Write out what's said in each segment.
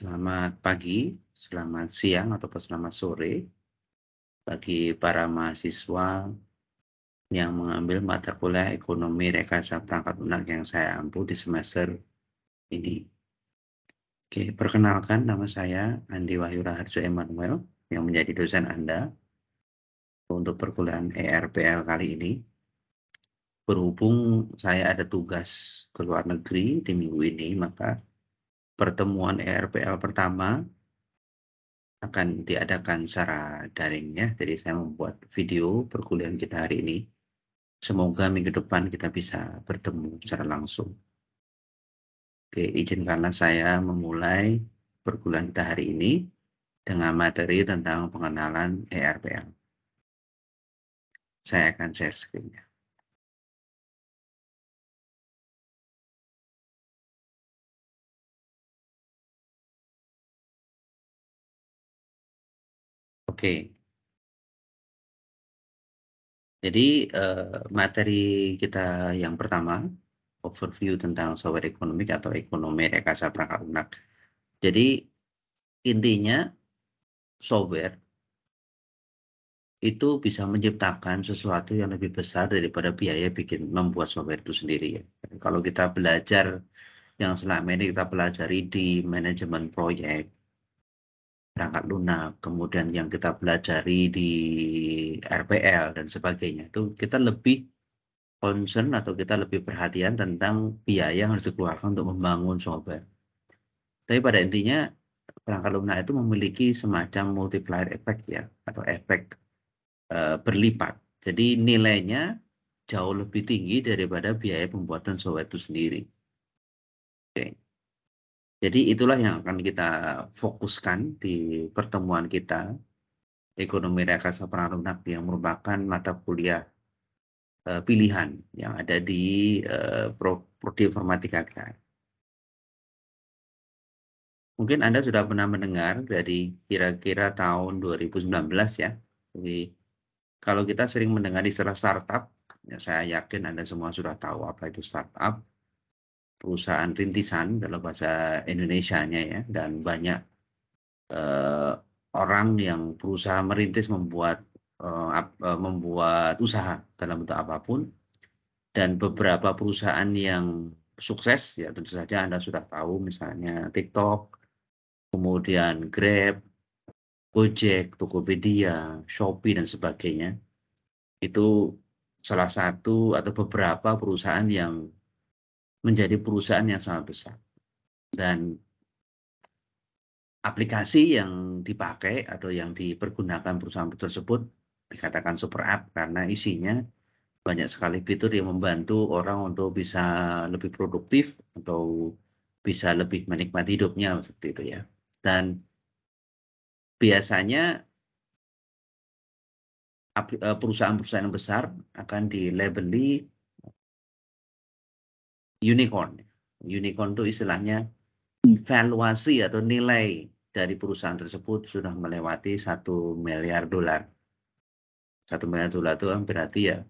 Selamat pagi, selamat siang, ataupun selamat sore bagi para mahasiswa yang mengambil mata kuliah ekonomi rekayasa perangkat lunak yang saya ampu di semester ini. Oke, perkenalkan nama saya Andi Wahyu Raharjo Emmanuel yang menjadi dosen Anda untuk perkuliahan ERPL kali ini. Berhubung saya ada tugas ke luar negeri di minggu ini, maka pertemuan ERPL pertama akan diadakan secara daring ya. Jadi saya membuat video perkuliahan kita hari ini. Semoga minggu depan kita bisa bertemu secara langsung. Oke, izinkanlah saya memulai perkuliahan kita hari ini dengan materi tentang pengenalan ERPL. Saya akan share screen-nya. Oke. Jadi materi kita yang pertama, overview tentang software ekonomi atau ekonomi rekayasa perangkat lunak. Jadi intinya software itu bisa menciptakan sesuatu yang lebih besar daripada biaya membuat software itu sendiri ya. Kalau kita belajar yang selama ini kita pelajari di manajemen proyek, perangkat lunak, kemudian yang kita pelajari di RPL dan sebagainya, itu kita lebih concern atau kita lebih perhatian tentang biaya yang harus dikeluarkan untuk membangun software. Tapi pada intinya perangkat lunak itu memiliki semacam multiplier effect ya, atau efek berlipat. Jadi nilainya jauh lebih tinggi daripada biaya pembuatan software itu sendiri. Oke. Jadi itulah yang akan kita fokuskan di pertemuan kita, ekonomi rekayasa perangkat lunak yang merupakan mata kuliah pilihan yang ada di prodi informatika kita. Mungkin Anda sudah pernah mendengar dari kira-kira tahun 2019 ya. Jadi kalau kita sering mendengar istilah startup, ya saya yakin Anda semua sudah tahu apa itu startup. Perusahaan rintisan dalam bahasa Indonesianya ya, dan banyak orang yang berusaha merintis membuat usaha dalam bentuk apapun, dan beberapa perusahaan yang sukses ya tentu saja Anda sudah tahu, misalnya TikTok, kemudian Grab, Gojek, Tokopedia, Shopee dan sebagainya. Itu salah satu atau beberapa perusahaan yang menjadi perusahaan yang sangat besar. Dan aplikasi yang dipakai atau yang dipergunakan perusahaan tersebut dikatakan super app karena isinya banyak sekali fitur yang membantu orang untuk bisa lebih produktif atau bisa lebih menikmati hidupnya seperti itu ya. Dan biasanya perusahaan-perusahaan yang besar akan dilabeli unicorn. Unicorn itu istilahnya valuasi atau nilai dari perusahaan tersebut sudah melewati $1 miliar. $1 miliar itu kan berarti ya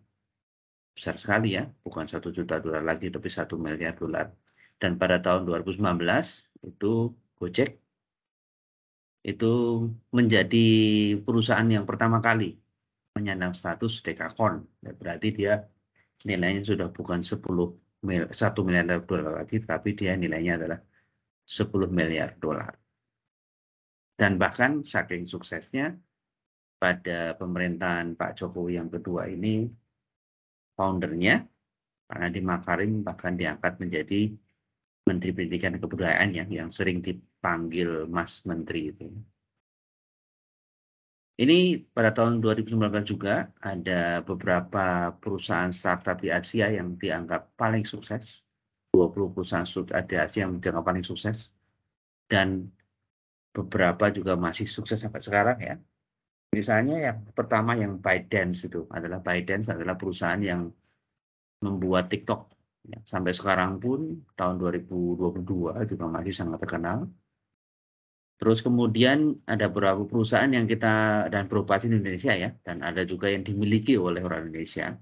besar sekali ya, bukan $1 juta lagi, tapi $1 miliar. Dan pada tahun 2019 itu Gojek itu menjadi perusahaan yang pertama kali menyandang status dekakorn. Berarti dia nilainya sudah bukan $1 miliar lagi, tapi dia nilainya adalah $10 miliar. Dan bahkan saking suksesnya pada pemerintahan Pak Jokowi yang kedua ini, foundernya Pak Nadiem Makarim bahkan diangkat menjadi Menteri Pendidikan dan Kebudayaan yang sering dipanggil Mas Menteri itu. Ini pada tahun 2019 juga ada beberapa perusahaan startup di Asia yang dianggap paling sukses. 20 perusahaan startup di Asia yang dianggap paling sukses. Dan beberapa juga masih sukses sampai sekarang ya. Misalnya yang pertama yang ByteDance adalah perusahaan yang membuat TikTok. Ya, sampai sekarang pun tahun 2022 juga masih sangat terkenal. Terus kemudian ada beberapa perusahaan yang kita dan beroperasi di Indonesia ya, dan ada juga yang dimiliki oleh orang Indonesia.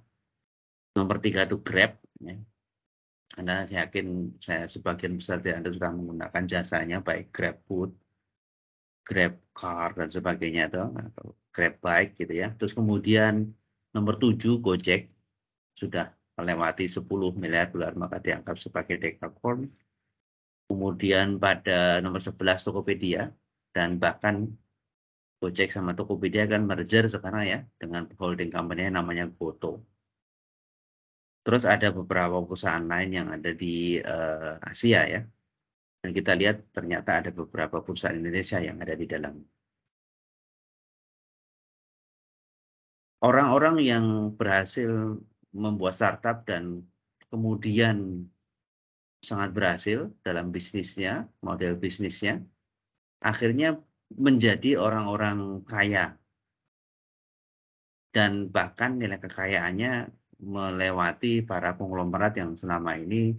Nomor 3 itu Grab. Ya. Anda saya yakin sebagian besar dari Anda sudah menggunakan jasanya baik GrabFood, GrabCar dan sebagainya atau GrabBike gitu ya. Terus kemudian nomor 7 Gojek sudah melewati 10 miliar dolar maka dianggap sebagai decacorn. Kemudian pada nomor 11 Tokopedia dan bahkan Gojek sama Tokopedia kan merger sekarang ya dengan holding company namanya Goto. Terus ada beberapa perusahaan lain yang ada di Asia ya. Dan kita lihat ternyata ada beberapa perusahaan Indonesia yang ada di dalam. Orang-orang yang berhasil membuat startup dan kemudian sangat berhasil dalam bisnisnya, model bisnisnya, akhirnya menjadi orang-orang kaya. Dan bahkan nilai kekayaannya melewati para konglomerat yang selama ini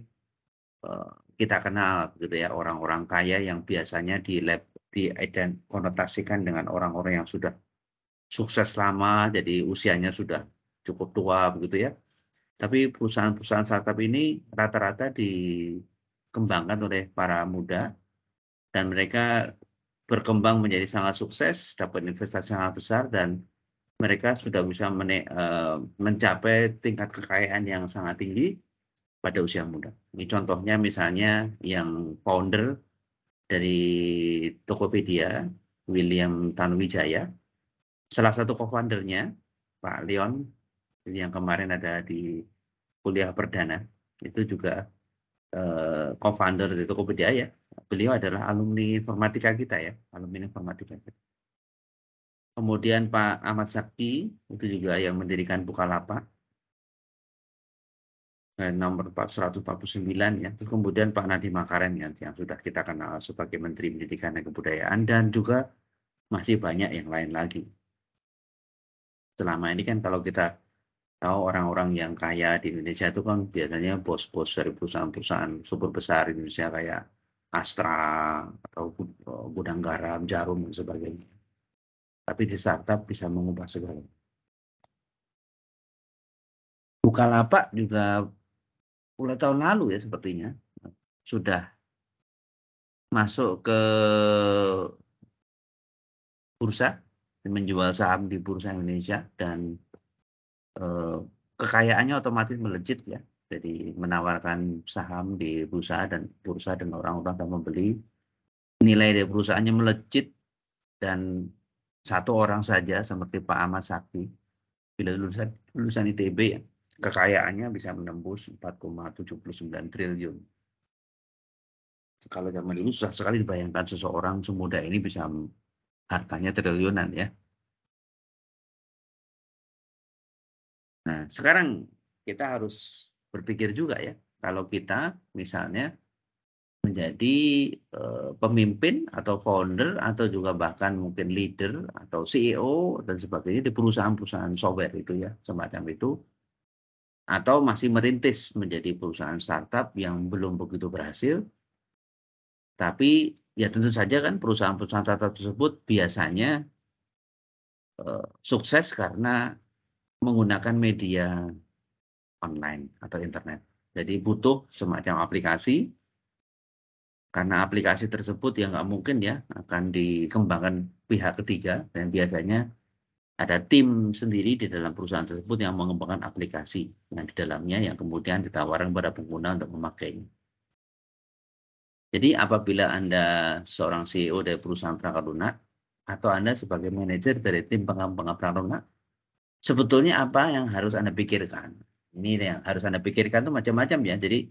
kita kenal gitu ya, orang-orang kaya yang biasanya konotasikan dengan orang-orang yang sudah sukses lama, jadi usianya sudah cukup tua begitu ya. Tapi perusahaan-perusahaan startup ini rata-rata dikembangkan oleh para muda dan mereka berkembang menjadi sangat sukses, dapat investasi sangat besar dan mereka sudah bisa mencapai tingkat kekayaan yang sangat tinggi pada usia muda. Ini contohnya misalnya yang founder dari Tokopedia, William Tanuwijaya, salah satu co-foundernya, Pak Leon, yang kemarin ada di kuliah perdana, itu juga co-founder dari Tokopedia ya. Beliau adalah alumni informatika kita ya, alumni informatika kita. Kemudian Pak Ahmad Sakti, itu juga yang mendirikan Bukalapak, nomor 149 ya. Terus kemudian Pak Nadiem Makarim yang sudah kita kenal sebagai Menteri Pendidikan dan Kebudayaan dan juga masih banyak yang lain lagi. Selama ini kan kalau kita tahu orang-orang yang kaya di Indonesia itu kan biasanya bos-bos dari perusahaan-perusahaan super besar Indonesia kayak Astra atau Gudang Garam, Jarum dan sebagainya. Tapi di startup bisa mengubah segalanya. Bukalapak juga mulai tahun lalu ya sepertinya sudah masuk ke bursa, menjual saham di bursa Indonesia dan kekayaannya otomatis melejit ya. Jadi menawarkan saham di bursa dan orang-orang akan membeli. Nilai dari perusahaannya melejit dan satu orang saja seperti Pak Ahmad Sakti, bila lulusan ITB ya, kekayaannya bisa menembus 4,79 triliun. Kalau zaman dulu susah sekali dibayangkan seseorang semuda ini bisa hartanya triliunan ya. Nah, sekarang kita harus berpikir juga ya, kalau kita misalnya menjadi pemimpin atau founder atau juga bahkan mungkin leader atau CEO dan sebagainya di perusahaan-perusahaan software itu ya, semacam itu, atau masih merintis menjadi perusahaan startup yang belum begitu berhasil, tapi ya tentu saja kan perusahaan-perusahaan startup tersebut biasanya sukses karena menggunakan media online atau internet. Jadi butuh semacam aplikasi, karena aplikasi tersebut ya nggak mungkin ya akan dikembangkan pihak ketiga dan biasanya ada tim sendiri di dalam perusahaan tersebut yang mengembangkan aplikasi yang di dalamnya yang kemudian ditawarkan kepada pengguna untuk memakainya. Jadi apabila Anda seorang CEO dari perusahaan perangkat lunak atau Anda sebagai manajer dari tim pengembangan perangkat lunak, sebetulnya apa yang harus Anda pikirkan? Ini yang harus Anda pikirkan itu macam-macam ya. Jadi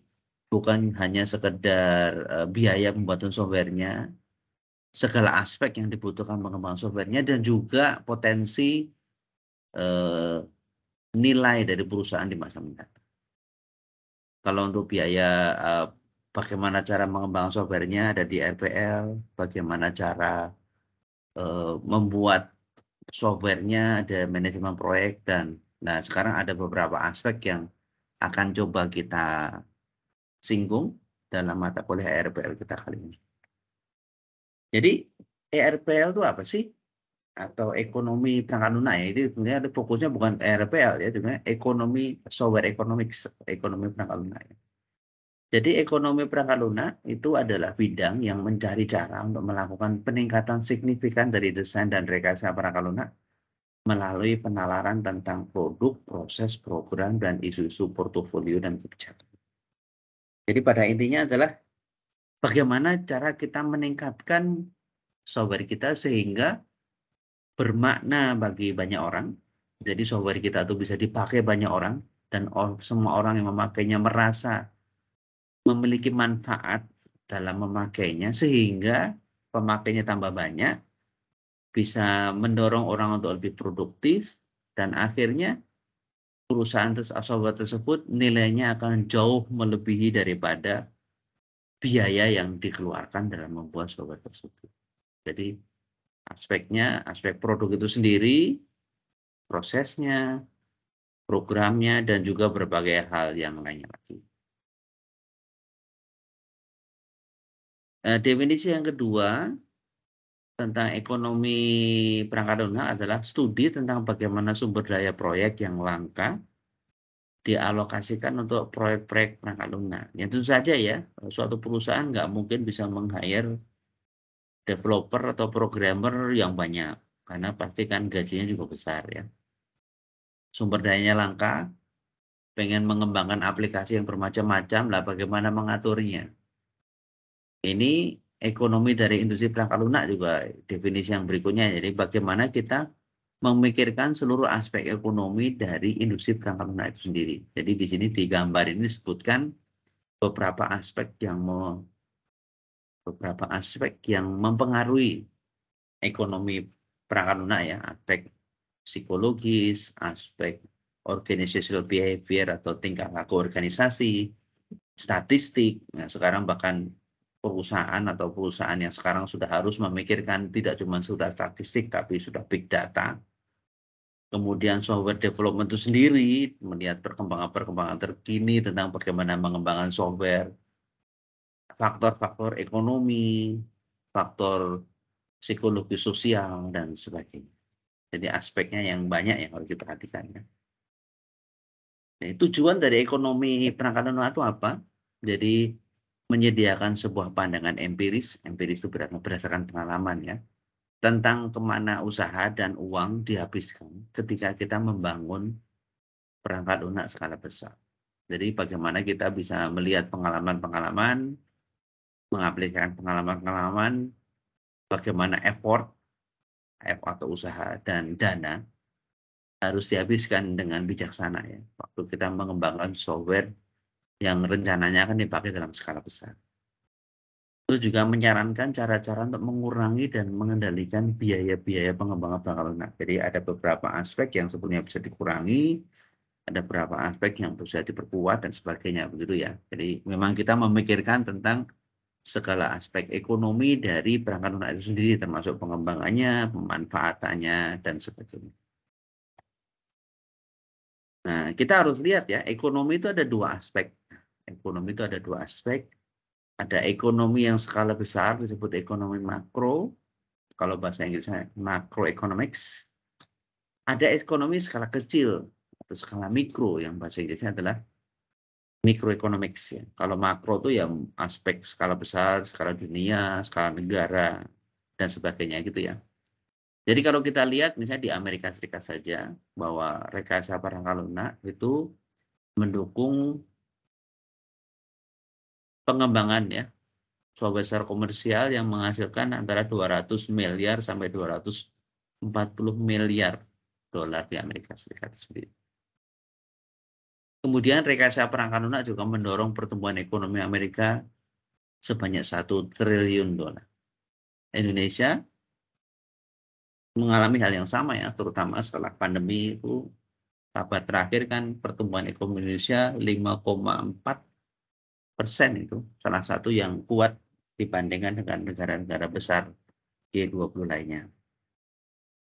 bukan hanya sekedar biaya pembuatan softwarenya, segala aspek yang dibutuhkan pengembangan softwarenya dan juga potensi nilai dari perusahaan di masa mendatang. Kalau untuk biaya bagaimana cara mengembangkan softwarenya ada di RPL, bagaimana cara membuat softwarenya, ada manajemen proyek dan nah sekarang ada beberapa aspek yang akan coba kita singgung dalam mata kuliah RPL kita kali ini. Jadi ERPL itu apa sih? Atau ekonomi perangkat lunak ya, itu sebenarnya fokusnya bukan ERPL ya, sebenarnya ekonomi software economics, ekonomi perangkat lunak. Ya. Jadi ekonomi perangkat lunak itu adalah bidang yang mencari cara untuk melakukan peningkatan signifikan dari desain dan rekayasa perangkat lunak melalui penalaran tentang produk, proses, program, dan isu-isu portofolio dan kebijakan. Jadi pada intinya adalah bagaimana cara kita meningkatkan software kita sehingga bermakna bagi banyak orang. Jadi software kita itu bisa dipakai banyak orang dan semua orang yang memakainya merasa memiliki manfaat dalam memakainya sehingga pemakainya tambah banyak, bisa mendorong orang untuk lebih produktif dan akhirnya perusahaan software tersebut nilainya akan jauh melebihi daripada biaya yang dikeluarkan dalam membuat software tersebut. Jadi aspek produk itu sendiri, prosesnya, programnya, dan juga berbagai hal yang lainnya lagi. Definisi yang kedua tentang ekonomi perangkat lunak adalah studi tentang bagaimana sumber daya proyek yang langka dialokasikan untuk proyek-proyek perangkat lunak. Ya tentu saja ya, suatu perusahaan nggak mungkin bisa meng-hire developer atau programmer yang banyak, karena pasti kan gajinya juga besar ya. Sumber dayanya langka, pengen mengembangkan aplikasi yang bermacam-macam, lah bagaimana mengaturnya. Ini ekonomi dari industri perangkat lunak juga definisi yang berikutnya. Jadi bagaimana kita memikirkan seluruh aspek ekonomi dari industri perangkat lunak itu sendiri. Jadi di sini di gambar ini disebutkan beberapa aspek yang mempengaruhi ekonomi perangkat lunak ya, aspek psikologis, aspek organizational behavior atau tingkah laku organisasi, statistik. Nah, sekarang bahkan perusahaan yang sekarang sudah harus memikirkan tidak cuma sudah statistik tapi sudah big data. Kemudian software development itu sendiri melihat perkembangan terkini tentang bagaimana mengembangkan software, faktor-faktor ekonomi, faktor psikologi sosial dan sebagainya. Jadi aspeknya yang banyak yang harus diperhatikan ya. Jadi, tujuan dari ekonomi perangkat lunak itu apa? Jadi menyediakan sebuah pandangan empiris itu berdasarkan pengalaman ya, tentang kemana usaha dan uang dihabiskan ketika kita membangun perangkat lunak skala besar. Jadi bagaimana kita bisa melihat pengalaman-pengalaman, mengaplikasikan pengalaman-pengalaman, bagaimana effort atau usaha dan dana harus dihabiskan dengan bijaksana ya, waktu kita mengembangkan software yang rencananya akan dipakai dalam skala besar. Itu juga menyarankan cara-cara untuk mengurangi dan mengendalikan biaya-biaya pengembangan perangkat lunak. Jadi ada beberapa aspek yang sebetulnya bisa dikurangi, ada beberapa aspek yang bisa diperkuat dan sebagainya begitu ya. Jadi memang kita memikirkan tentang segala aspek ekonomi dari perangkat lunak itu sendiri, termasuk pengembangannya, pemanfaatannya, dan sebagainya. Nah, kita harus lihat ya, ekonomi itu ada dua aspek. Ekonomi itu ada dua aspek. Ada ekonomi yang skala besar, disebut ekonomi makro. Kalau bahasa Inggrisnya macroeconomics. Ada ekonomi skala kecil, atau skala mikro, yang bahasa Inggrisnya adalah microeconomics. Ya. Kalau makro itu ya aspek skala besar, skala dunia, skala negara, dan sebagainya gitu ya. Jadi kalau kita lihat misalnya di Amerika Serikat saja, bahwa rekayasa perangkat lunak itu mendukung pengembangan ya software secara komersial yang menghasilkan antara 200 miliar sampai 240 miliar dolar di Amerika Serikat sendiri. Kemudian rekayasa perangkat lunak juga mendorong pertumbuhan ekonomi Amerika sebanyak 1 triliun dolar. Indonesia mengalami hal yang sama ya, terutama setelah pandemi itu kabar terakhir kan pertumbuhan ekonomi Indonesia 5,4% itu salah satu yang kuat dibandingkan dengan negara-negara besar G20 lainnya.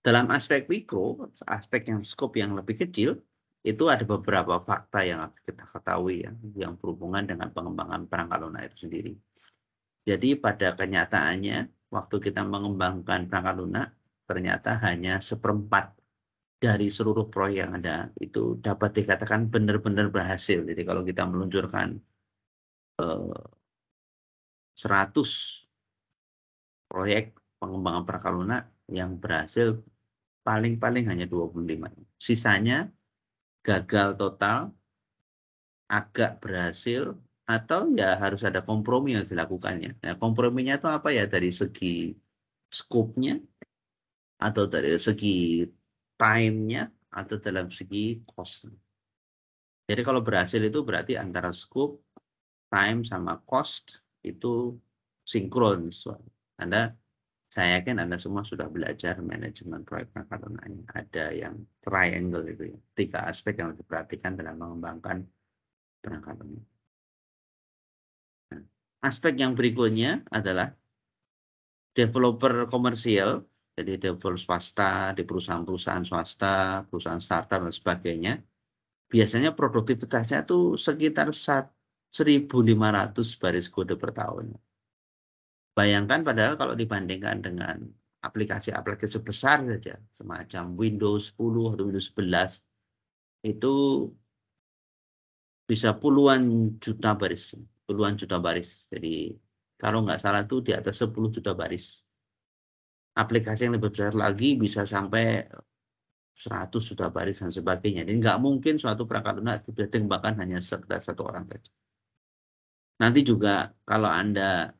Dalam aspek mikro, aspek yang skop yang lebih kecil, itu ada beberapa fakta yang kita ketahui ya, yang berhubungan dengan pengembangan perangkat lunak itu sendiri. Jadi pada kenyataannya, waktu kita mengembangkan perangkat lunak, ternyata hanya 1/4 dari seluruh proyek yang ada itu dapat dikatakan benar-benar berhasil. Jadi kalau kita meluncurkan 100 proyek pengembangan perangkat lunak yang berhasil paling-paling hanya 25. Sisanya gagal total, agak berhasil, atau ya harus ada kompromi yang dilakukannya. Nah, komprominya itu apa ya, dari segi scope-nya, atau dari segi time-nya, atau dalam segi cost. Jadi kalau berhasil itu berarti antara scope, time, sama cost itu sinkron. Saya yakin Anda semua sudah belajar manajemen proyek perangkat lunak. Ada yang triangle itu ya, 3 aspek yang diperhatikan dalam mengembangkan perangkat lunak. Nah, aspek yang berikutnya adalah developer komersial, jadi developer swasta, di perusahaan-perusahaan swasta, perusahaan startup dan sebagainya. Biasanya produktivitasnya itu sekitar 1.500 baris kode per tahun. Bayangkan padahal kalau dibandingkan dengan aplikasi-aplikasi besar saja, semacam Windows 10 atau Windows 11, itu bisa puluhan juta baris. Jadi kalau nggak salah itu di atas 10 juta baris. Aplikasi yang lebih besar lagi bisa sampai 100 juta baris dan sebagainya. Jadi nggak mungkin suatu perangkat lunak dikembangkan hanya sekedar 1 orang saja. Nanti juga kalau Anda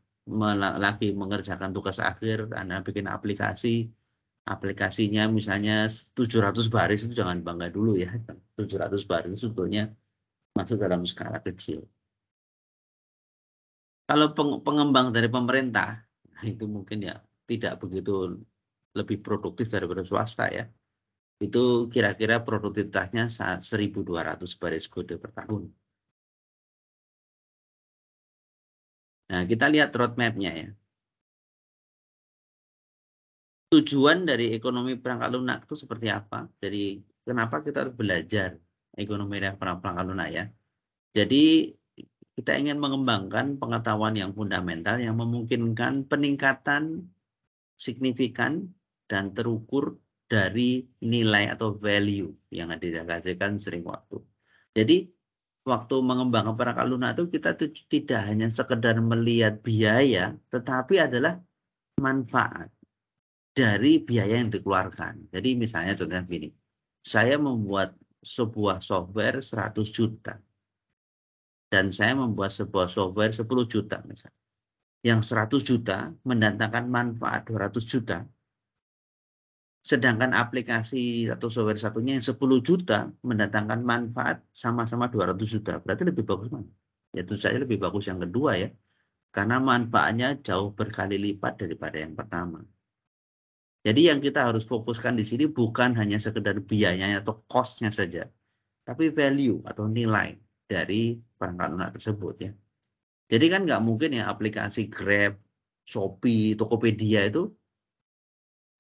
lagi mengerjakan tugas akhir, Anda bikin aplikasinya misalnya 700 baris, itu jangan bangga dulu ya. 700 baris itu sebetulnya masuk dalam skala kecil. Kalau pengembang dari pemerintah, itu mungkin ya tidak begitu lebih produktif daripada swasta ya. Itu kira-kira produktivitasnya 1.200 baris kode per tahun. Nah, kita lihat roadmap-nya ya. Tujuan dari ekonomi perangkat lunak itu seperti apa? Dari kenapa kita harus belajar ekonomi perangkat lunak ya? Jadi kita ingin mengembangkan pengetahuan yang fundamental yang memungkinkan peningkatan signifikan dan terukur dari nilai atau value yang dihasilkan sering waktu. Jadi waktu mengembangkan perangkat lunak itu kita tidak hanya sekedar melihat biaya, tetapi adalah manfaat dari biaya yang dikeluarkan. Jadi misalnya contohnya begini, saya membuat sebuah software 100 juta dan saya membuat sebuah software 10 juta misalnya. Yang 100 juta mendatangkan manfaat 200 juta. Sedangkan aplikasi atau software satunya yang 10 juta mendatangkan manfaat sama-sama 200 juta. Berarti lebih bagus mana? Ya tentu saja lebih bagus yang kedua ya. Karena manfaatnya jauh berkali lipat daripada yang pertama. Jadi yang kita harus fokuskan di sini bukan hanya sekedar biayanya atau cost-nya saja, tapi value atau nilai dari perangkat lunak tersebut ya. Jadi kan nggak mungkin ya aplikasi Grab, Shopee, Tokopedia itu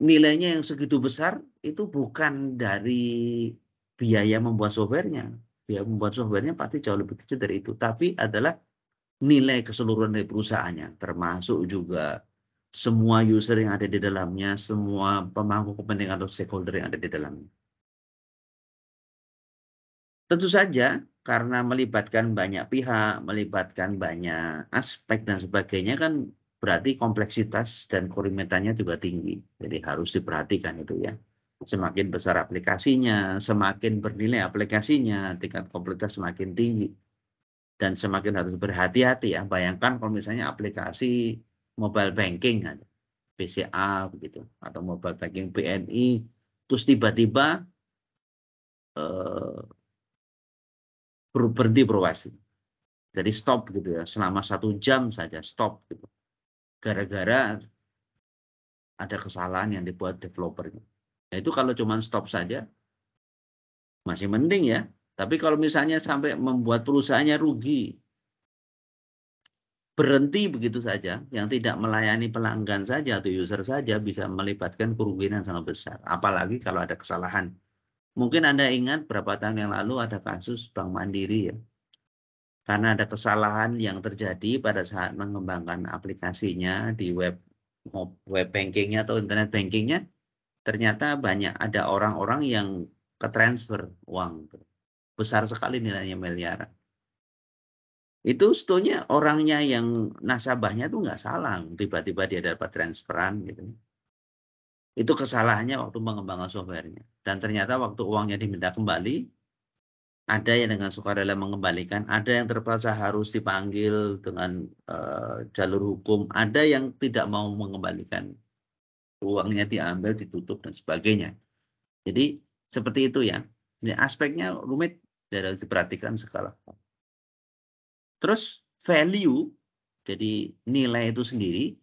nilainya yang segitu besar itu bukan dari biaya membuat softwarenya. Biaya membuat softwarenya pasti jauh lebih kecil dari itu, tapi adalah nilai keseluruhan dari perusahaannya, termasuk juga semua user yang ada di dalamnya, semua pemangku kepentingan atau stakeholder yang ada di dalamnya. Tentu saja karena melibatkan banyak pihak, melibatkan banyak aspek dan sebagainya kan berarti kompleksitas dan kerumitannya juga tinggi. Jadi harus diperhatikan itu ya. Semakin besar aplikasinya, semakin bernilai aplikasinya, tingkat kompleksitas semakin tinggi. Dan semakin harus berhati-hati ya. Bayangkan kalau misalnya aplikasi mobile banking, BCA begitu, atau mobile banking BNI, terus tiba-tiba berhenti beroperasi. Jadi stop gitu ya, selama 1 jam saja stop gitu. Gara-gara ada kesalahan yang dibuat developernya. Nah, itu kalau cuma stop saja, masih mending ya. Tapi kalau misalnya sampai membuat perusahaannya rugi, berhenti begitu saja, yang tidak melayani pelanggan saja atau user saja bisa melibatkan kerugian yang sangat besar. Apalagi kalau ada kesalahan. Mungkin Anda ingat berapa tahun yang lalu ada kasus Bank Mandiri ya. Karena ada kesalahan yang terjadi pada saat mengembangkan aplikasinya di web bankingnya atau internet bankingnya, ternyata banyak ada orang-orang yang ke transfer uang. Besar sekali nilainya miliaran. Itu sebetulnya orangnya yang nasabahnya tuh nggak salah, tiba-tiba dia dapat transferan gitu. Itu kesalahannya waktu mengembangkan software-nya. Dan ternyata waktu uangnya diminta kembali, ada yang dengan sukarela mengembalikan, ada yang terpaksa harus dipanggil dengan jalur hukum, ada yang tidak mau mengembalikan, uangnya diambil, ditutup dan sebagainya. Jadi seperti itu ya. Ini aspeknya rumit dan harus diperhatikan segala. Terus value, jadi nilai itu sendiri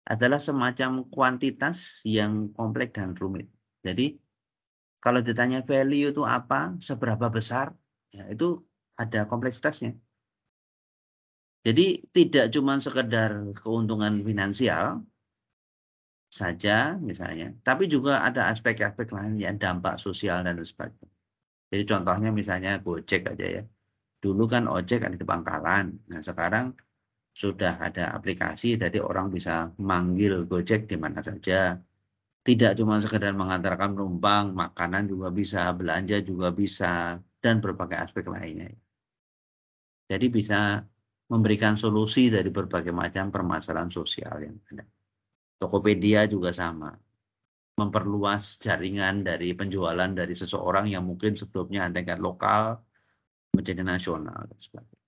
adalah semacam kuantitas yang kompleks dan rumit. Jadi kalau ditanya value itu apa, seberapa besar, ya itu ada kompleksitasnya. Jadi tidak cuma sekedar keuntungan finansial saja misalnya, tapi juga ada aspek-aspek lain yang dampak sosial dan sebagainya. Jadi contohnya misalnya Gojek aja ya. Dulu kan ojek ada di pangkalan. Nah sekarang sudah ada aplikasi, jadi orang bisa manggil Gojek di mana saja. Tidak cuma sekedar mengantarkan penumpang, makanan juga bisa, belanja juga bisa, dan berbagai aspek lainnya. Jadi bisa memberikan solusi dari berbagai macam permasalahan sosial yang ada. Tokopedia juga sama, memperluas jaringan dari penjualan dari seseorang yang mungkin sebelumnya hanya tingkat lokal menjadi nasional dan sebagainya.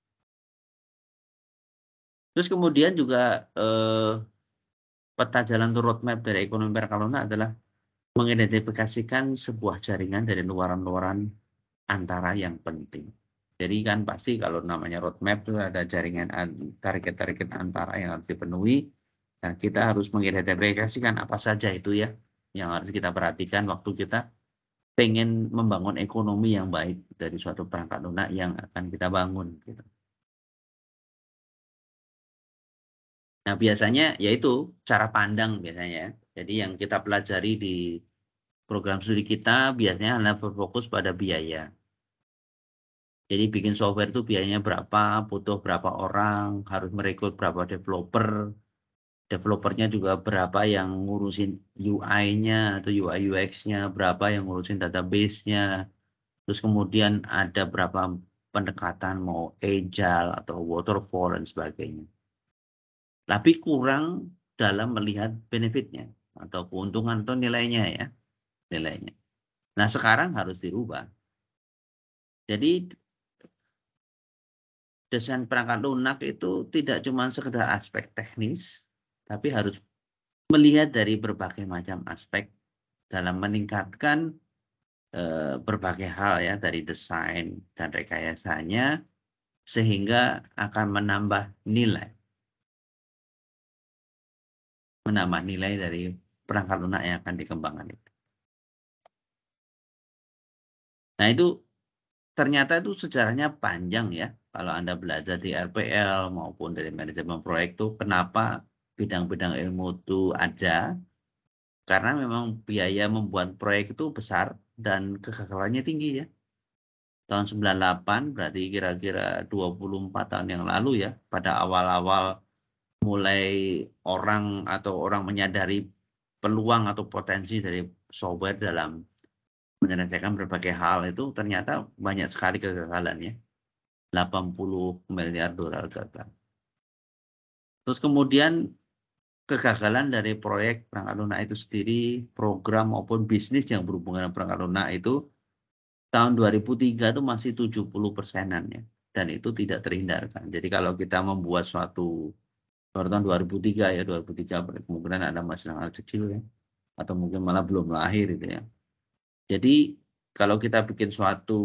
Terus kemudian juga peta jalan atau roadmap dari ekonomi Prakaruna adalah mengidentifikasikan sebuah jaringan dari luaran-luaran antara yang penting. Jadi kan pasti kalau namanya roadmap itu ada jaringan target-target antara yang harus dipenuhi. Dan kita harus mengidentifikasikan apa saja itu ya yang harus kita perhatikan waktu kita pengen membangun ekonomi yang baik dari suatu perangkat lunak yang akan kita bangun. Gitu. Nah biasanya yaitu cara pandang biasanya. Jadi yang kita pelajari di program studi kita biasanya adalah berfokus pada biaya. Jadi bikin software itu biayanya berapa, butuh berapa orang, harus merekrut berapa developer, developernya juga berapa yang ngurusin UI-nya atau UI UX-nya, berapa yang ngurusin database-nya, terus kemudian ada berapa pendekatan mau agile atau waterfall dan sebagainya. Tapi kurang dalam melihat benefitnya atau keuntungan atau nilainya ya, nilainya. Nah sekarang harus dirubah. Jadi desain perangkat lunak itu tidak cuma sekedar aspek teknis, tapi harus melihat dari berbagai macam aspek dalam meningkatkan berbagai hal ya dari desain dan rekayasanya sehingga akan menambah nilai dari perangkat lunak yang akan dikembangkan itu. Nah itu ternyata itu sejarahnya panjang ya. Kalau Anda belajar di RPL maupun dari manajemen proyek itu kenapa bidang-bidang ilmu itu ada, karena memang biaya membuat proyek itu besar dan kegagalannya tinggi ya. Tahun 98 berarti kira-kira 24 tahun yang lalu ya, pada awal-awal mulai orang menyadari peluang atau potensi dari software dalam menyelesaikan berbagai hal itu ternyata banyak sekali kegagalannya. 80 miliar dolar gagal. Terus kemudian kegagalan dari proyek perangkat lunak itu sendiri, program maupun bisnis yang berhubungan dengan perangkat lunak itu tahun 2003 itu masih 70%-an ya. Dan itu tidak terhindarkan. Jadi kalau kita membuat suatu baru tahun 2003 ya, 2003 kemungkinan ada masih sangat kecil ya. Atau mungkin malah belum lahir gitu ya. Jadi kalau kita bikin suatu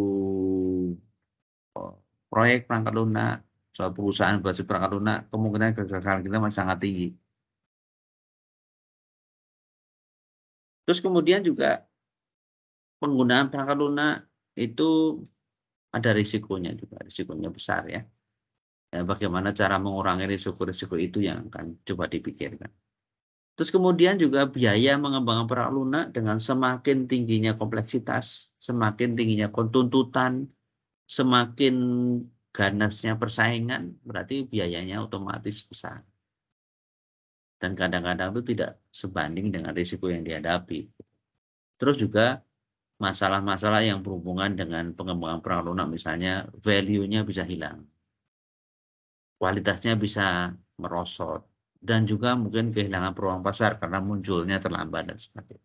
proyek perangkat lunak, suatu perusahaan berbasis perangkat lunak, kemungkinan kegagalan kita masih sangat tinggi. Terus kemudian juga penggunaan perangkat lunak itu ada risikonya juga, risikonya besar ya. Dan bagaimana cara mengurangi risiko-risiko itu yang akan coba dipikirkan. Terus kemudian juga biaya mengembangkan perangkat lunak dengan semakin tingginya kompleksitas, semakin tingginya tuntutan, semakin ganasnya persaingan, berarti biayanya otomatis besar. Dan kadang-kadang itu tidak sebanding dengan risiko yang dihadapi. Terus juga masalah-masalah yang berhubungan dengan pengembangan perangkat lunak, misalnya value-nya bisa hilang. kualitasnya bisa merosot, dan juga mungkin kehilangan peluang pasar karena munculnya terlambat dan sebagainya.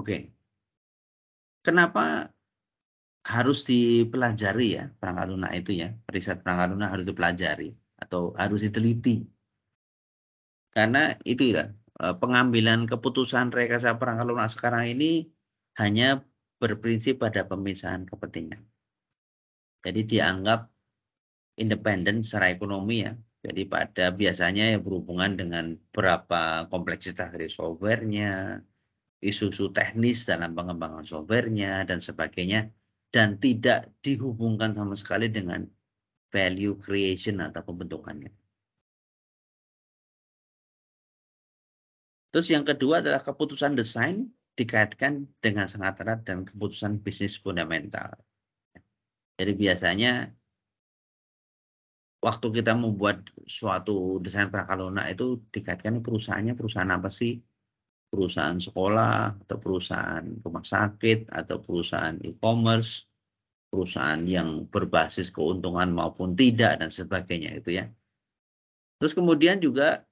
Oke, kenapa harus dipelajari ya perangkat lunak itu ya, riset perangkat lunak harus dipelajari atau harus diteliti. Karena itu ya, pengambilan keputusan rekayasa perangkat lunak sekarang ini hanya berprinsip pada pemisahan kepentingan. Jadi dianggap independen secara ekonomi ya. Jadi pada biasanya yang berhubungan dengan berapa kompleksitas dari softwarenya, isu-isu teknis dalam pengembangan softwarenya dan sebagainya, dan tidak dihubungkan sama sekali dengan value creation atau pembentukannya. Terus yang kedua adalah keputusan desain dikaitkan dengan sangat erat dan keputusan bisnis fundamental. Jadi biasanya waktu kita membuat suatu desain perangkat lunak itu dikaitkan perusahaannya perusahaan apa sih? Perusahaan sekolah, atau perusahaan rumah sakit, atau perusahaan e-commerce, perusahaan yang berbasis keuntungan maupun tidak, dan sebagainya itu ya. Terus kemudian juga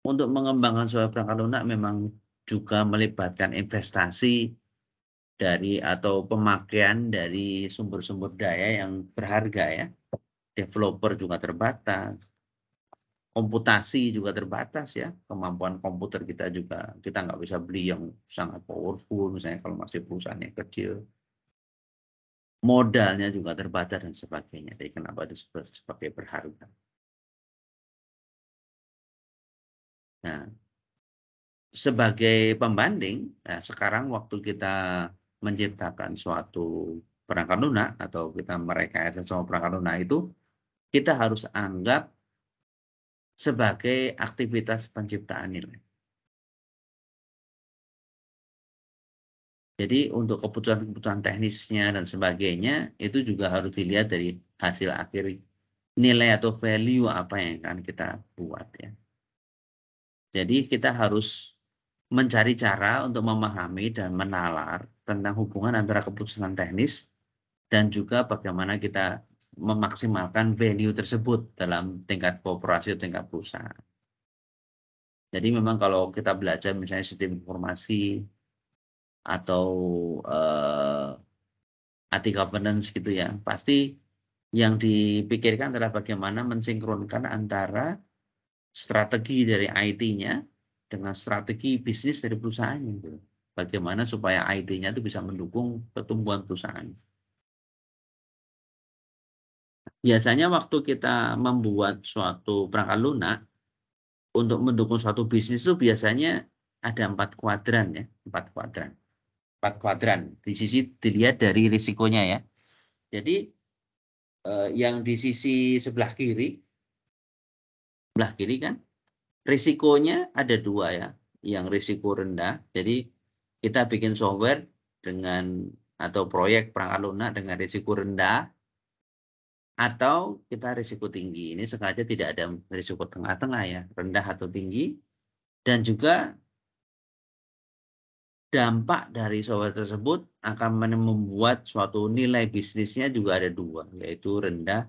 untuk mengembangkan sebuah perangkat lunak memang juga melibatkan investasi dari atau pemakaian dari sumber-sumber daya yang berharga ya. Developer juga terbatas, komputasi juga terbatas ya. Kemampuan komputer kita juga kita nggak bisa beli yang sangat powerful misalnya kalau masih perusahaan yang kecil. Modalnya juga terbatas dan sebagainya. Jadi kenapa disebut sebagai berharga? Nah, sebagai pembanding, nah sekarang waktu kita menciptakan suatu perangkat lunak atau kita merekayasa suatu perangkat lunak itu, kita harus anggap sebagai aktivitas penciptaan nilai. Jadi untuk kebutuhan-kebutuhan teknisnya dan sebagainya, itu juga harus dilihat dari hasil akhir nilai atau value apa yang akan kita buat ya. Jadi kita harus mencari cara untuk memahami dan menalar tentang hubungan antara keputusan teknis dan juga bagaimana kita memaksimalkan value tersebut dalam tingkat korporasi atau tingkat perusahaan. Jadi memang kalau kita belajar misalnya sistem informasi atau IT governance gitu ya, pasti yang dipikirkan adalah bagaimana mensinkronkan antara strategi dari IT-nya dengan strategi bisnis dari perusahaannya gitu. Bagaimana supaya IT-nya itu bisa mendukung pertumbuhan perusahaan. Biasanya waktu kita membuat suatu perangkat lunak untuk mendukung suatu bisnis itu biasanya ada 4 kuadran ya, 4 kuadran. 4 kuadran di sisi dilihat dari risikonya ya. Jadi yang di sisi sebelah kiri kan risikonya ada 2 ya, yang risiko rendah. Jadi kita bikin software dengan atau proyek perangkat lunak dengan risiko rendah, atau kita risiko tinggi. Ini sengaja tidak ada risiko tengah-tengah ya, rendah atau tinggi. Dan juga dampak dari software tersebut akan membuat suatu nilai bisnisnya juga ada 2, yaitu rendah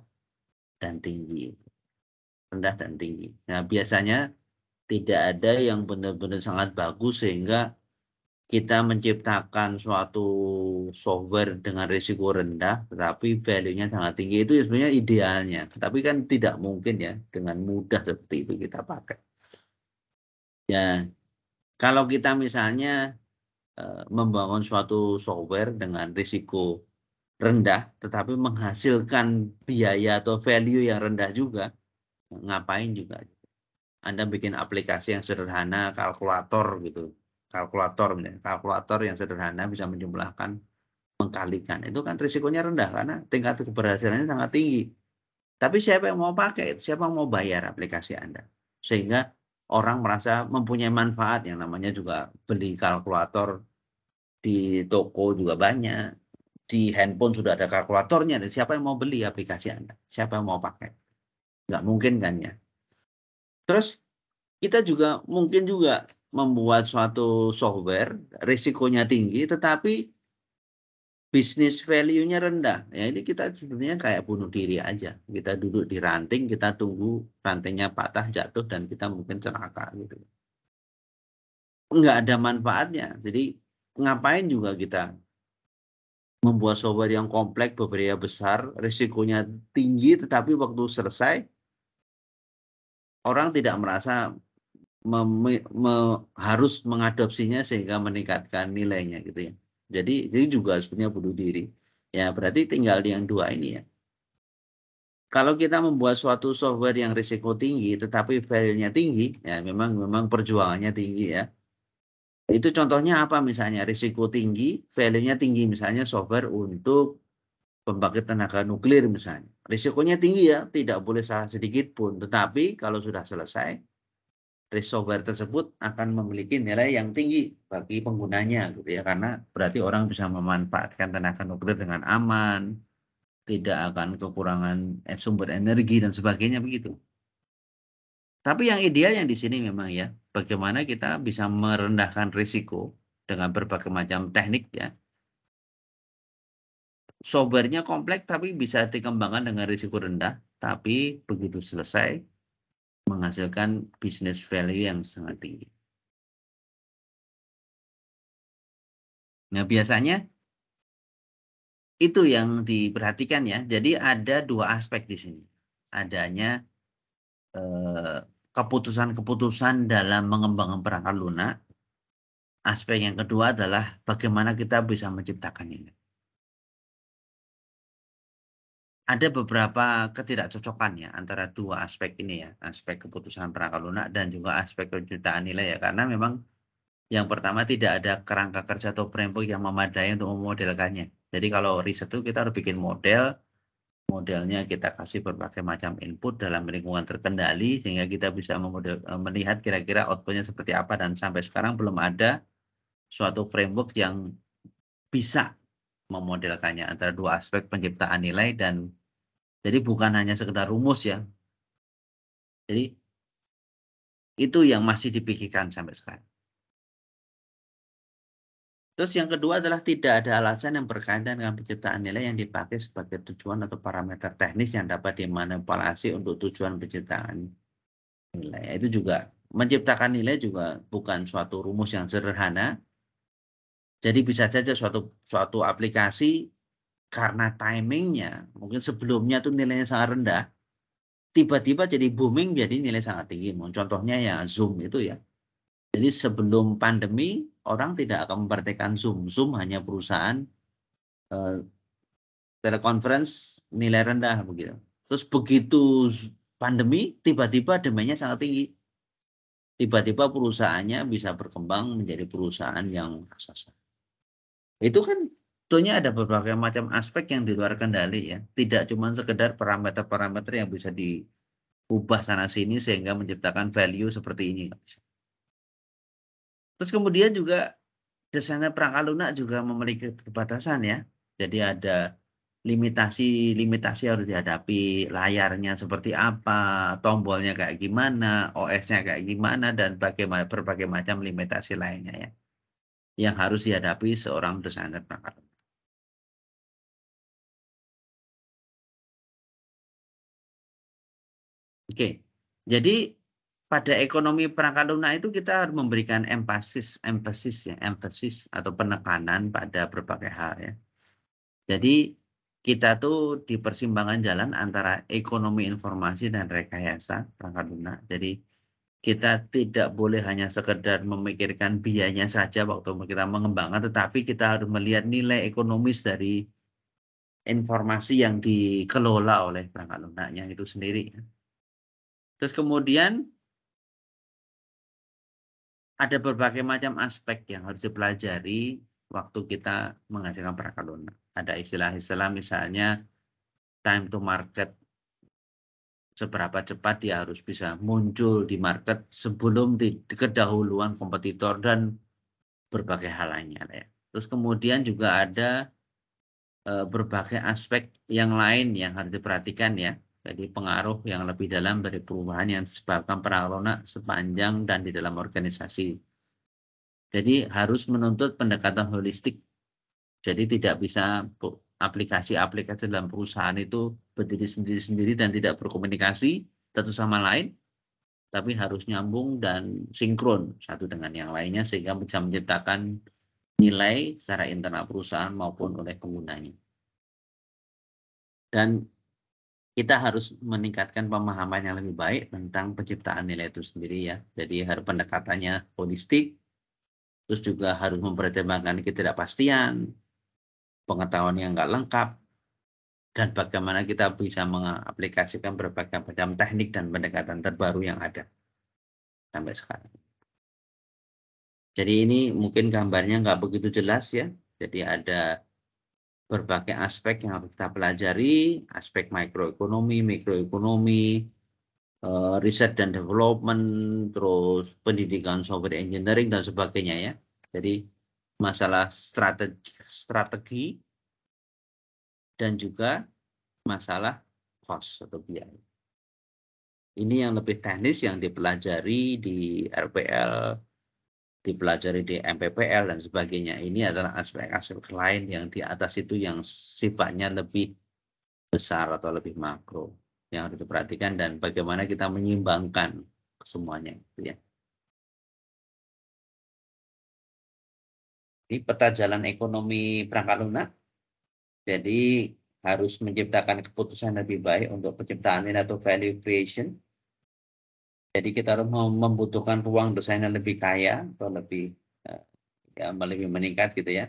dan tinggi. Rendah dan tinggi. Nah biasanya tidak ada yang benar-benar sangat bagus sehingga kita menciptakan suatu software dengan risiko rendah, tetapi value-nya sangat tinggi. Itu sebenarnya idealnya. Tapi kan tidak mungkin ya, dengan mudah seperti itu kita pakai. Ya, kalau kita misalnya membangun suatu software dengan risiko rendah, tetapi menghasilkan biaya atau value yang rendah juga, ngapain juga. Anda bikin aplikasi yang sederhana, kalkulator gitu. Kalkulator yang sederhana bisa menjumlahkan, mengkalikan. Itu kan risikonya rendah karena tingkat keberhasilannya sangat tinggi. Tapi siapa yang mau pakai? Siapa yang mau bayar aplikasi Anda? Sehingga orang merasa mempunyai manfaat, yang namanya juga beli kalkulator di toko juga banyak. Di handphone sudah ada kalkulatornya. Dan siapa yang mau beli aplikasi Anda? Siapa yang mau pakai? Nggak mungkin kan ya. Terus kita juga mungkin juga membuat suatu software risikonya tinggi, tetapi bisnis value-nya rendah. Ya ini kita sebenarnya kayak bunuh diri aja. Kita duduk di ranting, kita tunggu rantingnya patah, jatuh, dan kita mungkin celaka gitu. Nggak ada manfaatnya. Jadi ngapain juga kita membuat software yang kompleks, berbeda besar, risikonya tinggi, tetapi waktu selesai, orang tidak merasa harus mengadopsinya sehingga meningkatkan nilainya gitu ya. Jadi juga sebenarnya bunuh diri. Ya berarti tinggal yang dua ini ya. Kalau kita membuat suatu software yang risiko tinggi tetapi value-nya tinggi, ya memang perjuangannya tinggi ya. Itu contohnya apa misalnya risiko tinggi, value-nya tinggi misalnya software untuk pembangkit tenaga nuklir misalnya. Risikonya tinggi ya, tidak boleh salah sedikit pun. Tetapi kalau sudah selesai, software tersebut akan memiliki nilai yang tinggi bagi penggunanya gitu ya, karena berarti orang bisa memanfaatkan tenaga nuklir dengan aman, tidak akan kekurangan sumber energi dan sebagainya begitu. Tapi yang idealnya di sini memang ya, bagaimana kita bisa merendahkan risiko dengan berbagai macam teknik ya. Software-nya kompleks tapi bisa dikembangkan dengan risiko rendah, tapi begitu selesai menghasilkan business value yang sangat tinggi. Nah, biasanya itu yang diperhatikan ya. Jadi ada dua aspek di sini. Adanya keputusan-keputusan dalam mengembangkan perangkat lunak. Aspek yang kedua adalah bagaimana kita bisa menciptakan ini. Ada beberapa ketidakcocokan ya antara dua aspek ini ya, aspek keputusan perangkat lunak dan juga aspek penciptaan nilai ya, karena memang yang pertama tidak ada kerangka kerja atau framework yang memadai untuk memodelkannya. Jadi kalau riset itu kita harus bikin model, modelnya kita kasih berbagai macam input dalam lingkungan terkendali sehingga kita bisa melihat kira-kira outputnya seperti apa, dan sampai sekarang belum ada suatu framework yang bisa memodelkannya antara dua aspek penciptaan nilai dan jadi bukan hanya sekedar rumus ya. Jadi itu yang masih dipikirkan sampai sekarang. Terus yang kedua adalah tidak ada alasan yang berkaitan dengan penciptaan nilai yang dipakai sebagai tujuan atau parameter teknis yang dapat dimanipulasi untuk tujuan penciptaan nilai. Itu juga menciptakan nilai juga bukan suatu rumus yang sederhana. Jadi bisa saja suatu aplikasi karena timingnya mungkin sebelumnya tuh nilainya sangat rendah, tiba-tiba jadi booming jadi nilai sangat tinggi. Contohnya ya Zoom itu ya. Jadi sebelum pandemi orang tidak akan memperhatikan Zoom. Zoom hanya perusahaan telekonferensi nilai rendah begitu. Terus begitu pandemi tiba-tiba demandnya sangat tinggi. Tiba-tiba perusahaannya bisa berkembang menjadi perusahaan yang raksasa. Itu kan tentunya ada berbagai macam aspek yang di luar kendali ya. Tidak cuma sekedar parameter-parameter yang bisa diubah sana sini sehingga menciptakan value seperti ini. Terus kemudian juga desainer perangkat lunak juga memiliki keterbatasan ya. Jadi ada limitasi harus dihadapi, layarnya seperti apa, tombolnya kayak gimana, OS-nya kayak gimana, dan berbagai macam limitasi lainnya ya. Yang harus dihadapi seorang desainer perangkat lunak. Oke, jadi pada ekonomi perangkat lunak itu kita harus memberikan emphasis atau penekanan pada berbagai hal ya. Jadi kita tuh di persimpangan jalan antara ekonomi informasi dan rekayasa perangkat lunak. Jadi kita tidak boleh hanya sekedar memikirkan biayanya saja waktu kita mengembangkan, tetapi kita harus melihat nilai ekonomis dari informasi yang dikelola oleh perangkat lunaknya itu sendiri. Terus kemudian ada berbagai macam aspek yang harus dipelajari waktu kita menghasilkan perangkat lunak. Ada istilah-istilah misalnya time to market, seberapa cepat dia harus bisa muncul di market sebelum kedahuluan kompetitor dan berbagai hal lainnya ya. Terus kemudian juga ada berbagai aspek yang lain yang harus diperhatikan ya. Jadi pengaruh yang lebih dalam dari perubahan yang disebabkan perangkat lunak sepanjang dan di dalam organisasi. Jadi harus menuntut pendekatan holistik Jadi tidak bisa aplikasi-aplikasi dalam perusahaan itu berdiri sendiri-sendiri dan tidak berkomunikasi satu sama lain, tapi harus nyambung dan sinkron satu dengan yang lainnya sehingga bisa menciptakan nilai secara internal perusahaan maupun oleh penggunanya. Dan kita harus meningkatkan pemahaman yang lebih baik tentang penciptaan nilai itu sendiri ya. Jadi harus pendekatannya holistik, terus juga harus mempertimbangkan ketidakpastian, pengetahuan yang nggak lengkap, dan bagaimana kita bisa mengaplikasikan berbagai macam teknik dan pendekatan terbaru yang ada sampai sekarang. Jadi ini mungkin gambarnya nggak begitu jelas ya. Jadi ada berbagai aspek yang harus kita pelajari, aspek makroekonomi, mikroekonomi, riset dan development, terus pendidikan software engineering dan sebagainya ya. Jadi masalah strategi dan juga masalah cost atau biaya. Ini yang lebih teknis yang dipelajari di RPL, dipelajari di MPPL dan sebagainya. Ini adalah aspek-aspek lain yang di atas itu yang sifatnya lebih besar atau lebih makro yang harus diperhatikan dan bagaimana kita menyimbangkan semuanya. Ya. Ini peta jalan ekonomi perangkat lunak. Jadi harus menciptakan keputusan lebih baik untuk penciptaan nilai atau value creation. Jadi kita harus membutuhkan ruang desain yang lebih kaya atau lebih lebih meningkat gitu ya.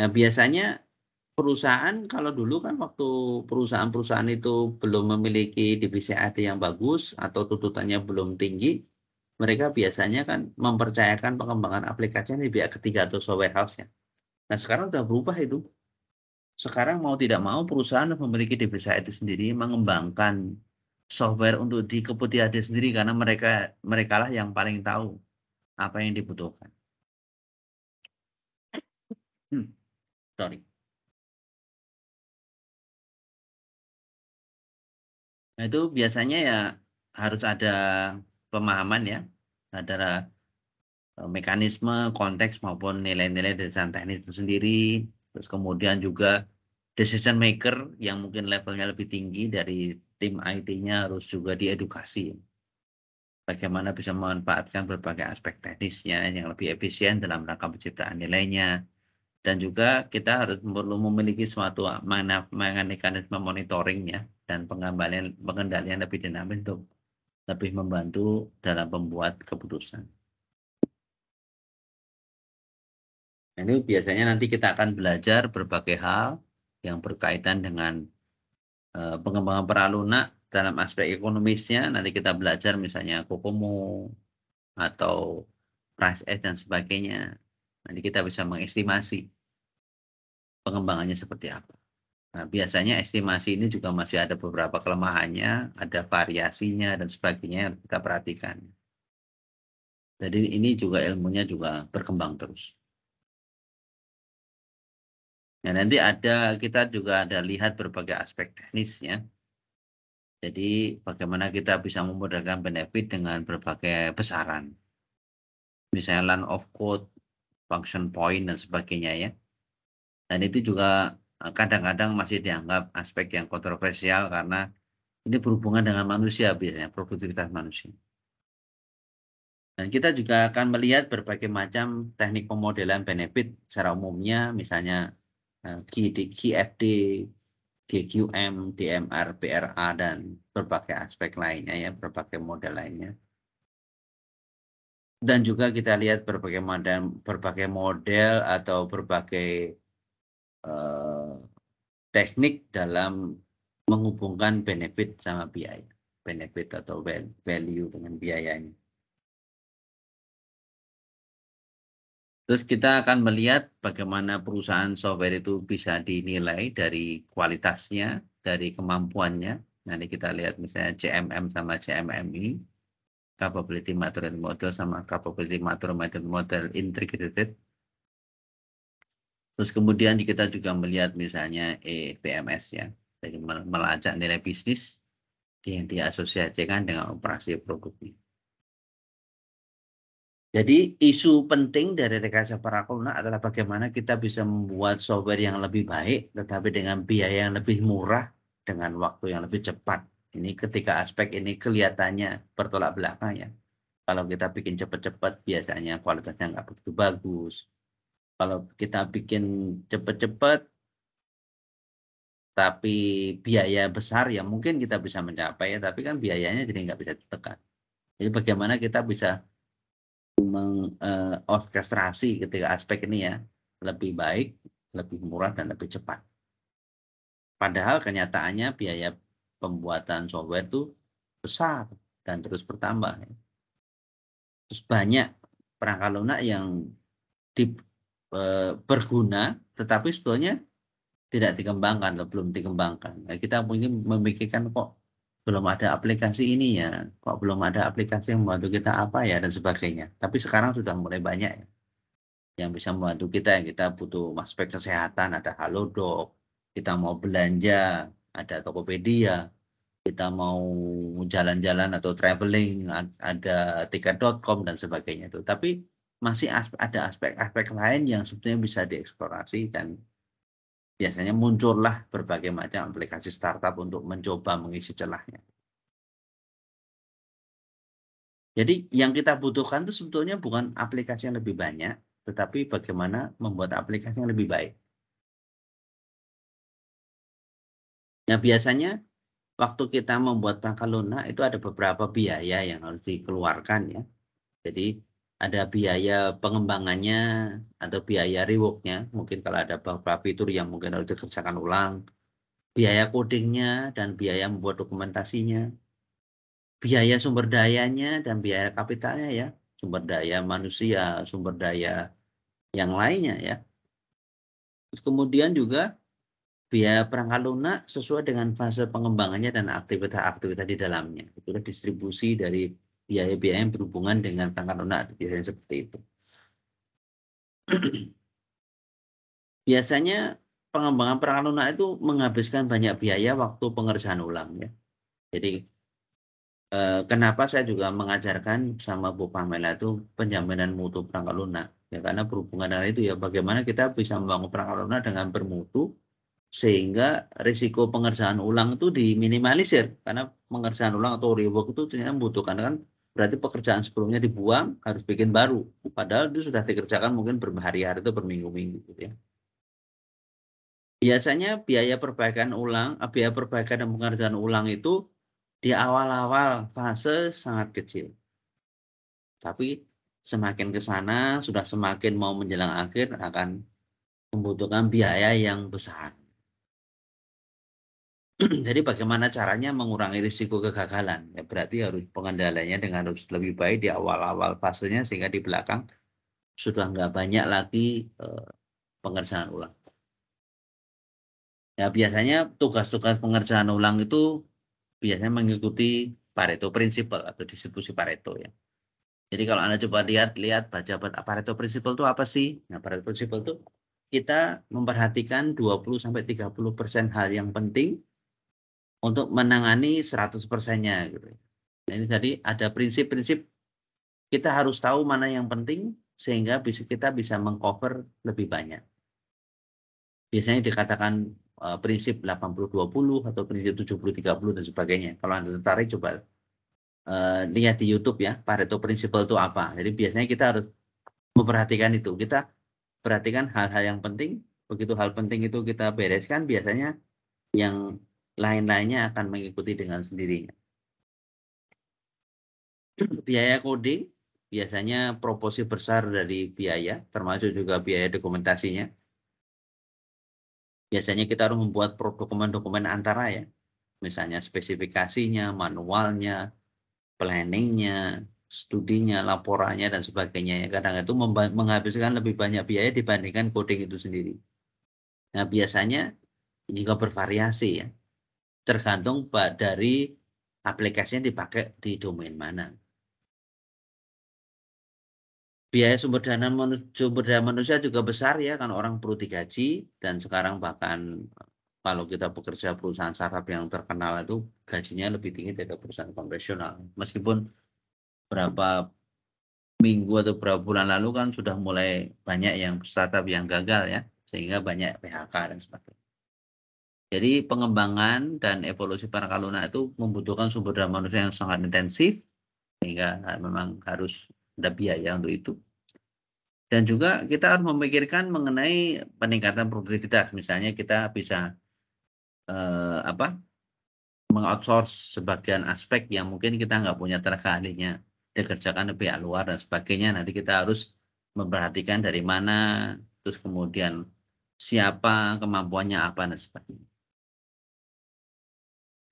Nah, biasanya perusahaan kalau dulu kan waktu perusahaan-perusahaan itu belum memiliki divisi IT yang bagus atau tuntutannya belum tinggi, mereka biasanya kan mempercayakan pengembangan aplikasinya di pihak ketiga atau software house-nya. Nah, sekarang sudah berubah itu. Sekarang mau tidak mau perusahaan memiliki divisi IT sendiri, mengembangkan software untuk di kemudian hari sendiri karena mereka lah yang paling tahu apa yang dibutuhkan. Sorry. Nah, itu biasanya ya harus ada pemahaman ya, ada mekanisme, konteks maupun nilai-nilai desain teknis itu sendiri. Terus kemudian juga decision maker yang mungkin levelnya lebih tinggi dari tim IT-nya harus juga diedukasi. Bagaimana bisa memanfaatkan berbagai aspek teknisnya yang lebih efisien dalam rangka penciptaan nilainya. Dan juga kita harus perlu memiliki suatu mekanisme monitoringnya dan pengendalian lebih dinamis untuk lebih membantu dalam membuat keputusan. Nah, ini biasanya nanti kita akan belajar berbagai hal yang berkaitan dengan pengembangan peralunak dalam aspek ekonomisnya. Nanti kita belajar misalnya Kokomo atau Price Edge dan sebagainya. Nanti kita bisa mengestimasi pengembangannya seperti apa. Nah, biasanya estimasi ini juga masih ada beberapa kelemahannya, ada variasinya dan sebagainya yang kita perhatikan. Jadi ini juga ilmunya juga berkembang terus. Nah, nanti kita juga ada lihat berbagai aspek teknisnya. Jadi bagaimana kita bisa memudahkan benefit dengan berbagai besaran. Misalnya line of code, function point, dan sebagainya ya. Dan itu juga kadang-kadang masih dianggap aspek yang kontroversial karena ini berhubungan dengan manusia biasanya, produktivitas manusia. Dan kita juga akan melihat berbagai macam teknik pemodelan benefit secara umumnya, misalnya QFD, GQM, DMR, PRA, dan berbagai aspek lainnya ya, berbagai model lainnya. Dan juga kita lihat berbagai model atau berbagai teknik dalam menghubungkan benefit sama biaya. Benefit atau value dengan biayanya. Terus kita akan melihat bagaimana perusahaan software itu bisa dinilai dari kualitasnya, dari kemampuannya. Nanti kita lihat misalnya CMM sama CMMI, Capability Maturity Model sama Capability Maturity Model Integrated. Terus kemudian kita juga melihat misalnya PMS ya, jadi melacak nilai bisnis yang diasosiasikan dengan operasi produknya. Jadi isu penting dari rekayasa pralunak adalah bagaimana kita bisa membuat software yang lebih baik, tetapi dengan biaya yang lebih murah, dengan waktu yang lebih cepat. Ini ketika aspek ini kelihatannya bertolak belakang ya. Kalau kita bikin cepat-cepat, biasanya kualitasnya nggak begitu bagus. Kalau kita bikin cepat-cepat, tapi biaya besar ya mungkin kita bisa mencapai ya, tapi kan biayanya jadi nggak bisa ditekan. Jadi bagaimana kita bisa orkestrasi ketika aspek ini ya lebih baik, lebih murah dan lebih cepat. Padahal kenyataannya biaya pembuatan software itu besar dan terus bertambah. Terus banyak perangkat lunak yang berguna, tetapi sebetulnya tidak dikembangkan atau belum dikembangkan. Nah, kita mungkin memikirkan kok belum ada aplikasi ini ya, kok belum ada aplikasi yang membantu kita apa ya dan sebagainya. Tapi sekarang sudah mulai banyak ya yang bisa membantu kita. Kita butuh aspek kesehatan, ada Halodoc, kita mau belanja, ada Tokopedia, kita mau jalan-jalan atau traveling, ada tiket.com dan sebagainya itu. Tapi masih ada aspek-aspek lain yang sebetulnya bisa dieksplorasi dan biasanya muncullah berbagai macam aplikasi startup untuk mencoba mengisi celahnya. Jadi yang kita butuhkan itu sebetulnya bukan aplikasi yang lebih banyak, tetapi bagaimana membuat aplikasi yang lebih baik. Nah, biasanya waktu kita membuat perangkat lunak itu ada beberapa biaya yang harus dikeluarkan ya. Jadi ada biaya pengembangannya atau biaya rework-nya. Mungkin kalau ada beberapa fitur yang mungkin harus dikerjakan ulang, biaya codingnya dan biaya membuat dokumentasinya, biaya sumber dayanya dan biaya kapitalnya ya, sumber daya manusia, sumber daya yang lainnya ya. Terus kemudian juga biaya perangkat lunak sesuai dengan fase pengembangannya dan aktivitas-aktivitas di dalamnya. Itulah distribusi dari biaya-biaya yang berhubungan dengan perangkat lunak, biasanya seperti itu. Biasanya pengembangan perangkat lunak itu menghabiskan banyak biaya waktu pengerjaan ulang ya. Jadi kenapa saya juga mengajarkan sama Bu Pamela itu penjaminan mutu perangkat lunak. Ya, karena berhubungan dengan itu ya bagaimana kita bisa membangun perangkat lunak dengan bermutu sehingga risiko pengerjaan ulang itu diminimalisir. Karena pengerjaan ulang atau rework itu ternyata membutuhkan kan berarti pekerjaan sebelumnya dibuang harus bikin baru. Padahal itu sudah dikerjakan mungkin berhari-hari atau berminggu-minggu gitu ya. Biasanya biaya perbaikan dan pengerjaan ulang itu di awal-awal fase sangat kecil. Tapi semakin ke sana, sudah semakin mau menjelang akhir akan membutuhkan biaya yang besar. Jadi bagaimana caranya mengurangi risiko kegagalan? Ya, berarti harus pengendaliannya dengan harus lebih baik di awal-awal fasenya sehingga di belakang sudah nggak banyak lagi pengerjaan ulang. Ya biasanya tugas-tugas pengerjaan ulang itu biasanya mengikuti Pareto Principle atau distribusi Pareto ya. Jadi kalau Anda coba lihat baca Pareto Principle itu apa sih? Nah, Pareto Principle itu kita memperhatikan 20-30% hal yang penting untuk menangani 100%-nya gitu. Nah, ini tadi ada prinsip-prinsip kita harus tahu mana yang penting sehingga kita bisa mengcover lebih banyak. Biasanya dikatakan prinsip 80-20 atau prinsip 70-30 dan sebagainya. Kalau Anda tertarik coba lihat di YouTube ya, Pareto Principle itu apa. Jadi biasanya kita harus memperhatikan itu. Kita perhatikan hal-hal yang penting. Begitu hal penting itu kita bereskan, biasanya yang lain-lainnya akan mengikuti dengan sendirinya. Biaya coding biasanya proporsi besar dari biaya, termasuk juga biaya dokumentasinya. Biasanya kita harus membuat dokumen-dokumen antara ya. Misalnya spesifikasinya, manualnya, planningnya, studinya, laporannya, dan sebagainya. Kadang itu menghabiskan lebih banyak biaya dibandingkan coding itu sendiri. Nah, biasanya juga bervariasi ya. Tergantung dari aplikasi yang dipakai di domain mana. Biaya sumber daya manusia juga besar ya, kan orang perlu digaji, dan sekarang bahkan kalau kita bekerja perusahaan startup yang terkenal itu gajinya lebih tinggi dari perusahaan konvensional. Meskipun berapa minggu atau beberapa bulan lalu kan sudah mulai banyak yang startup yang gagal ya, sehingga banyak PHK dan sebagainya. Jadi pengembangan dan evolusi Parangkat Lunak itu membutuhkan sumber daya manusia yang sangat intensif, sehingga memang harus ada biaya untuk itu. Dan juga kita harus memikirkan mengenai peningkatan produktivitas. Misalnya kita bisa mengoutsource sebagian aspek yang mungkin kita nggak punya tenaga ahlinya, dikerjakan di pihak luar dan sebagainya. Nanti kita harus memperhatikan dari mana, terus kemudian siapa, kemampuannya apa dan sebagainya.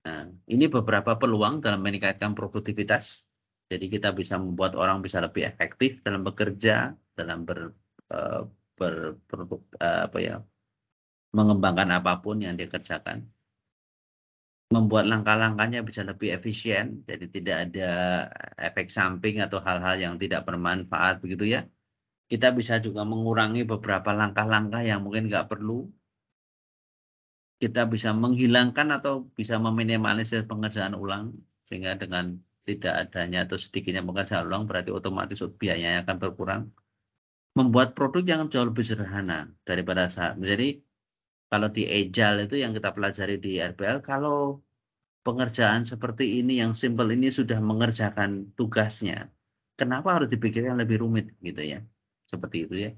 Nah, ini beberapa peluang dalam meningkatkan produktivitas. Jadi kita bisa membuat orang bisa lebih efektif dalam bekerja, dalam mengembangkan apapun yang dikerjakan. Membuat langkah-langkahnya bisa lebih efisien, jadi tidak ada efek samping atau hal-hal yang tidak bermanfaat begitu ya. Kita bisa juga mengurangi beberapa langkah-langkah yang mungkin nggak perlu. Kita bisa menghilangkan atau bisa meminimalisir pengerjaan ulang, sehingga dengan tidak adanya atau sedikitnya pengerjaan ulang berarti otomatis biayanya akan berkurang. Membuat produk yang jauh lebih sederhana daripada saat. Jadi kalau di Agile itu yang kita pelajari di RPL, kalau pengerjaan seperti ini yang simple ini sudah mengerjakan tugasnya, kenapa harus dipikirkan lebih rumit gitu ya, seperti itu ya.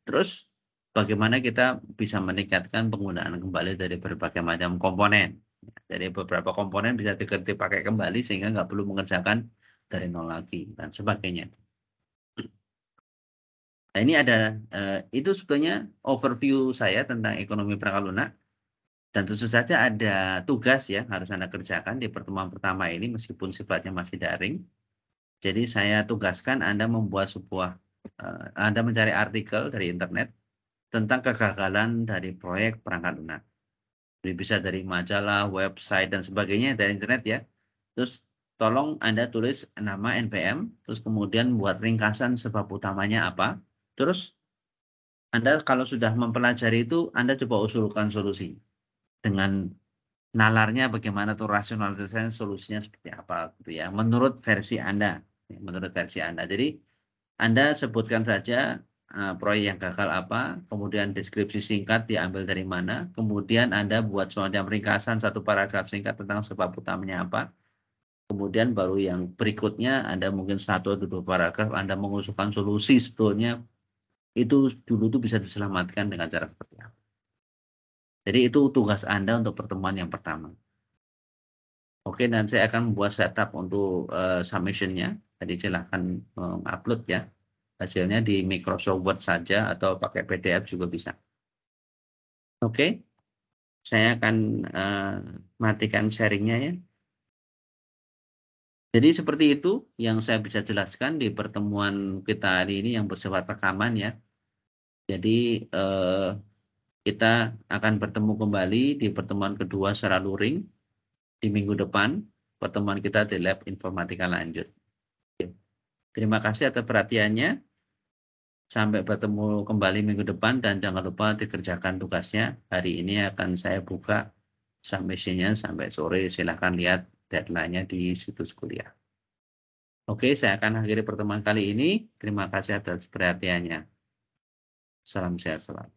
Terus bagaimana kita bisa meningkatkan penggunaan kembali dari berbagai macam komponen, dari beberapa komponen bisa dipakai kembali sehingga nggak perlu mengerjakan dari nol lagi dan sebagainya. Nah ini ada itu sebetulnya overview saya tentang ekonomi perangkat lunak. Dan tentu saja ada tugas ya harus Anda kerjakan di pertemuan pertama ini meskipun sifatnya masih daring. Jadi saya tugaskan Anda membuat Anda mencari artikel dari internet tentang kegagalan dari proyek perangkat lunak. Jadi bisa dari majalah, website, dan sebagainya dari internet ya. Terus tolong Anda tulis nama NPM, terus kemudian buat ringkasan sebab utamanya apa. Terus Anda kalau sudah mempelajari itu, Anda coba usulkan solusi dengan nalarnya bagaimana tuh rasionalisasinya solusinya seperti apa gitu ya menurut versi Anda jadi Anda sebutkan saja proyek yang gagal apa, kemudian deskripsi singkat diambil dari mana, kemudian Anda buat semacam ringkasan satu paragraf singkat tentang sebab utamanya apa, kemudian baru yang berikutnya Anda mungkin satu atau dua paragraf Anda mengusulkan solusi sebetulnya itu dulu tuh bisa diselamatkan dengan cara seperti apa. Jadi itu tugas Anda untuk pertemuan yang pertama. Oke, dan saya akan membuat setup untuk submission-nya. Jadi silahkan upload ya. Hasilnya di Microsoft Word saja atau pakai PDF juga bisa. Oke, saya akan matikan sharing-nya ya. Jadi seperti itu yang saya bisa jelaskan di pertemuan kita hari ini yang bersifat rekaman ya. Jadi kita akan bertemu kembali di pertemuan kedua secara luring di minggu depan. Pertemuan kita di Lab Informatika Lanjut. Terima kasih atas perhatiannya. Sampai bertemu kembali minggu depan dan jangan lupa dikerjakan tugasnya. Hari ini akan saya buka submission-nya sampai sore. Silahkan lihat deadline-nya di situs kuliah. Oke, saya akan akhiri pertemuan kali ini. Terima kasih atas perhatiannya. Salam sehat selalu.